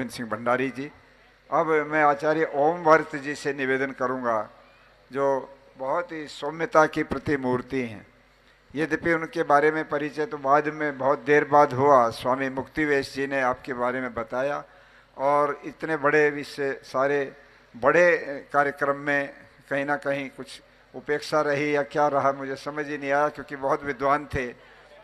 गोविंद सिंह भंडारी जी। अब मैं आचार्य ओमवर्त जी से निवेदन करूंगा, जो बहुत ही सौम्यता की प्रतिमूर्ति हैं। यद्यपि उनके बारे में परिचय तो बाद में बहुत देर बाद हुआ, स्वामी मुक्तिवेश जी ने आपके बारे में बताया, और इतने बड़े विषय सारे बड़े कार्यक्रम में कहीं ना कहीं कुछ उपेक्षा रही या क्या रहा मुझे समझ ही नहीं आया, क्योंकि बहुत विद्वान थे।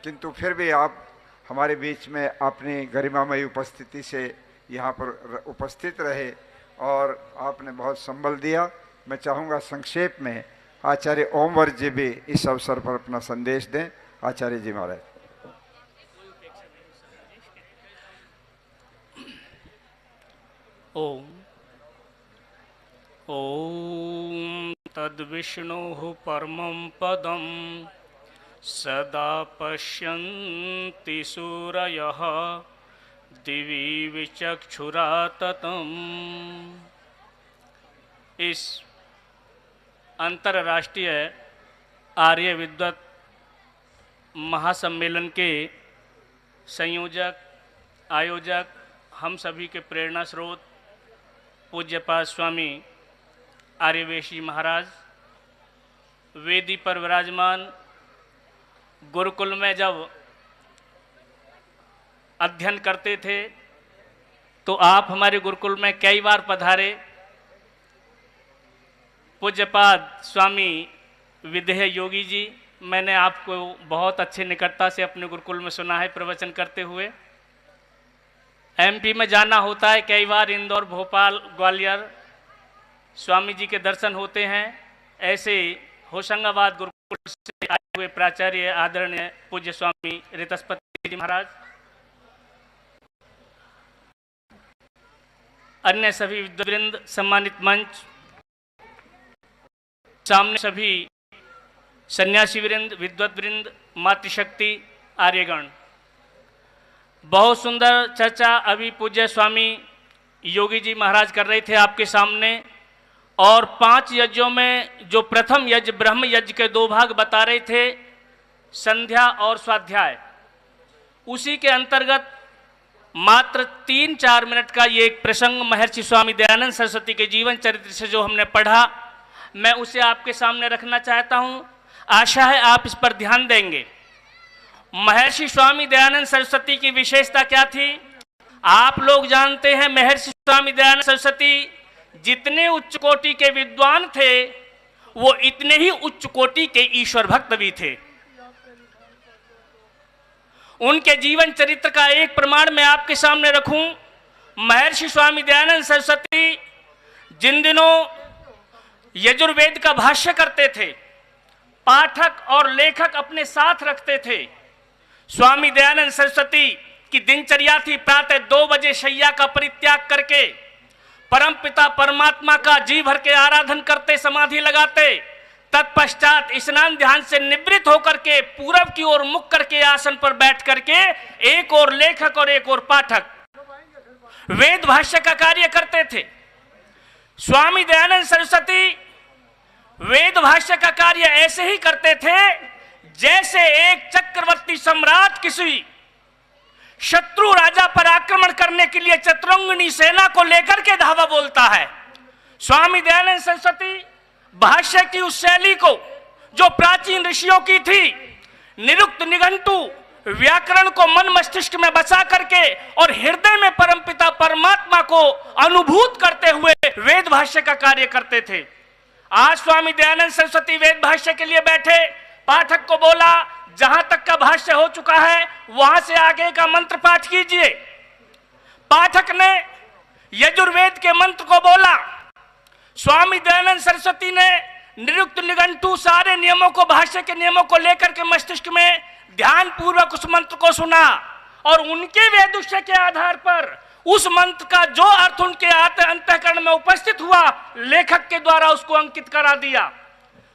किंतु फिर भी आप हमारे बीच में अपनी गरिमामयी उपस्थिति से यहाँ पर उपस्थित रहे और आपने बहुत संबल दिया। मैं चाहूँगा संक्षेप में आचार्य ओमवर्त जी भी इस अवसर पर अपना संदेश दें। आचार्य जी महाराज। ओम ओम तद्विष्णुः परमं पदं सदा पश्यन्ति सूरयः दिवि विचक्षुराततम्। इस अंतर्राष्ट्रीय आर्य विद्वत महासम्मेलन के संयोजक आयोजक हम सभी के प्रेरणा स्रोत पूज्यपाद स्वामी आर्यवेश जी महाराज वेदी पर विराजमान, गुरुकुल में जब अध्ययन करते थे तो आप हमारे गुरुकुल में कई बार पधारे। पूज्यपाद स्वामी विदेह योगी जी, मैंने आपको बहुत अच्छे निकटता से अपने गुरुकुल में सुना है प्रवचन करते हुए। एमपी में जाना होता है कई बार, इंदौर, भोपाल, ग्वालियर स्वामी जी के दर्शन होते हैं। ऐसे होशंगाबाद गुरुकुल से आए हुए प्राचार्य आदरणीय पूज्य स्वामी ऋतस्पति जी महाराज, अन्य सभी विद्ववृंद, सम्मानित मंच, सामने सभी सन्यासी वृंद, विद्वत वृंद, मातृशक्ति, आर्यगण, बहुत सुंदर चर्चा अभी पूज्य स्वामी योगी जी महाराज कर रहे थे आपके सामने। और 5 यज्ञों में जो प्रथम यज्ञ ब्रह्म यज्ञ के 2 भाग बता रहे थे, संध्या और स्वाध्याय, उसी के अंतर्गत मात्र 3-4 मिनट का ये एक प्रसंग महर्षि स्वामी दयानंद सरस्वती के जीवन चरित्र से जो हमने पढ़ा, मैं उसे आपके सामने रखना चाहता हूं। आशा है आप इस पर ध्यान देंगे। महर्षि स्वामी दयानंद सरस्वती की विशेषता क्या थी? आप लोग जानते हैं महर्षि स्वामी दयानंद सरस्वती जितने उच्च कोटि के विद्वान थे, वो इतने ही उच्च कोटि के ईश्वर भक्त भी थे। उनके जीवन चरित्र का एक प्रमाण मैं आपके सामने रखूं। महर्षि स्वामी दयानंद सरस्वती जिन दिनों यजुर्वेद का भाष्य करते थे, पाठक और लेखक अपने साथ रखते थे। स्वामी दयानंद सरस्वती की दिनचर्या थी प्रातः 2 बजे शैया का परित्याग करके परमपिता परमात्मा का जी भर के आराधन करते, समाधि लगाते, तत्पश्चात स्नान ध्यान से निवृत्त होकर के पूरब की ओर मुख करके आसन पर बैठ करके एक और लेखक और एक और पाठक वेद भाष्य का कार्य करते थे। स्वामी दयानंद सरस्वती वेद भाष्य का कार्य ऐसे ही करते थे जैसे एक चक्रवर्ती सम्राट किसी शत्रु राजा पर आक्रमण करने के लिए चतुरंगिणी सेना को लेकर के धावा बोलता है। स्वामी दयानंद सरस्वती भाष्य की उस शैली को जो प्राचीन ऋषियों की थी, निरुक्त निघंटु व्याकरण को मन मस्तिष्क में बसा करके और हृदय में परमपिता परमात्मा को अनुभूत करते हुए वेद भाष्य का कार्य करते थे। आज स्वामी दयानंद सरस्वती वेद भाष्य के लिए बैठे, पाठक को बोला जहां तक का भाष्य हो चुका है वहां से आगे का मंत्र पाठ कीजिए। पाठक ने यजुर्वेद के मंत्र को बोला, स्वामी दयानंद सरस्वती ने निरुक्त निघंटु सारे नियमों को, भाष्य के नियमों को लेकर के मस्तिष्क में ध्यान पूर्वक उस मंत्र को सुना और उनके वेदुष्य के आधार पर उस मंत्र का जो अर्थ उनके अंतःकरण में उपस्थित हुआ, लेखक के द्वारा उसको अंकित करा दिया।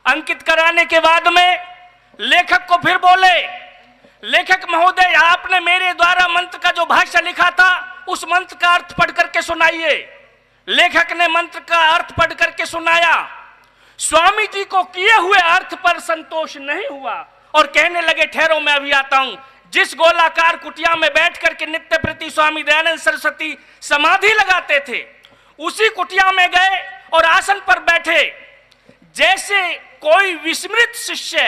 अंकित कराने के बाद में लेखक को फिर बोले, लेखक महोदय आपने मेरे द्वारा मंत्र का जो भाष्य लिखा था उस मंत्र का अर्थ पढ़ करके सुनाइए। लेखक ने मंत्र का अर्थ पढ़ करके सुनाया। स्वामी जी को किए हुए अर्थ पर संतोष नहीं हुआ और कहने लगे ठहरो मैं अभी आता हूं। जिस गोलाकार कुटिया में बैठ करके नित्य प्रति स्वामी दयानंद सरस्वती समाधि लगाते थे, उसी कुटिया में गए और आसन पर बैठे। जैसे कोई विस्मृत शिष्य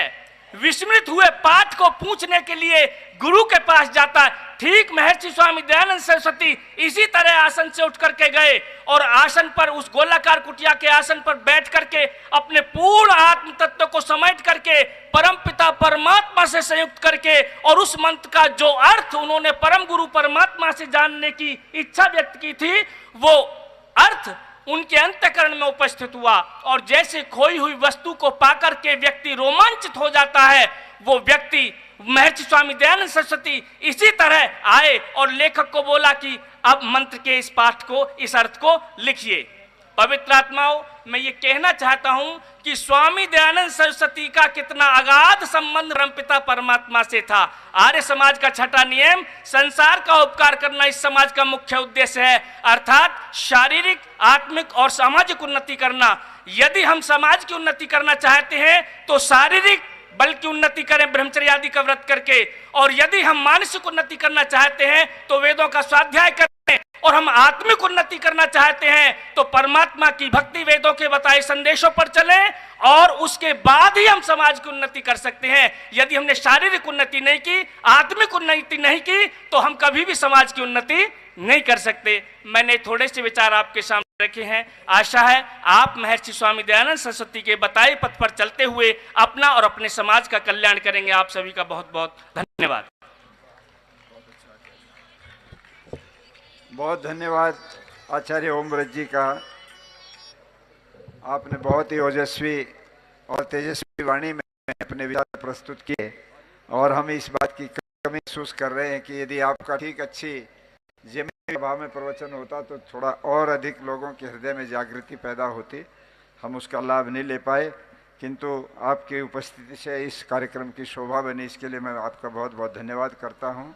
विस्मृत हुए पाठ को पूछने के लिए गुरु के पास जाता है, ठीक महर्षि स्वामी दयानंद सरस्वती इसी तरह आसन से उठ करके गए और आसन पर, उस गोलाकार कुटिया के आसन पर बैठ करके अपने पूर्ण आत्म तत्व को समेट करके परम पिता परमात्मा से संयुक्त करके और उस मंत्र का जो अर्थ उन्होंने परम गुरु परमात्मा से जानने की इच्छा व्यक्त की थी, वो अर्थ उनके अंतःकरण में उपस्थित हुआ। और जैसे खोई हुई वस्तु को पाकर के व्यक्ति रोमांचित हो जाता है, वो व्यक्ति महर्षि स्वामी दयानंद सरस्वती इसी तरह आए और लेखक को बोला कि अब मंत्र के इस पाठ को, इस अर्थ को लिखिए। पवित्र आत्माओं, मैं ये कहना चाहता हूं कि स्वामी दयानंद सरस्वती का कितना अगाध संबंध परमपिता परमात्मा से था। आर्य समाज का छठा नियम, संसार का उपकार करना इस समाज का मुख्य उद्देश्य है, अर्थात शारीरिक, आत्मिक और सामाजिक उन्नति करना। यदि हम समाज की उन्नति करना चाहते हैं तो शारीरिक बल की उन्नति करें ब्रह्मचर्य आदि का व्रत करके, और यदि हम मानसिक उन्नति करना चाहते हैं तो वेदों का स्वाध्याय करें, और हम आत्मिक उन्नति करना चाहते हैं तो परमात्मा की भक्ति वेदों के बताए संदेशों पर चलें, और उसके बाद ही हम समाज की उन्नति कर सकते हैं। यदि हमने शारीरिक उन्नति नहीं की, आत्मिक उन्नति नहीं की, तो हम कभी भी समाज की उन्नति नहीं कर सकते। मैंने थोड़े से विचार आपके सामने रखे हैं। आशा है आप महर्षि स्वामी दयानंद सरस्वती के बताए पथ पर चलते हुए अपना और अपने समाज का कल्याण करेंगे। आप सभी का बहुत बहुत धन्यवाद। बहुत धन्यवाद आचार्य ओमव्रत जी का। आपने बहुत ही ओजस्वी और तेजस्वी वाणी में अपने विचार प्रस्तुत किए, और हम इस बात की कमी महसूस कर रहे हैं कि यदि आपका ठीक अच्छी जमीनी भाव में प्रवचन होता तो थोड़ा और अधिक लोगों के हृदय में जागृति पैदा होती। हम उसका लाभ नहीं ले पाए, किंतु आपकी उपस्थिति से इस कार्यक्रम की शोभा बनी। इसके लिए मैं आपका बहुत बहुत धन्यवाद करता हूँ।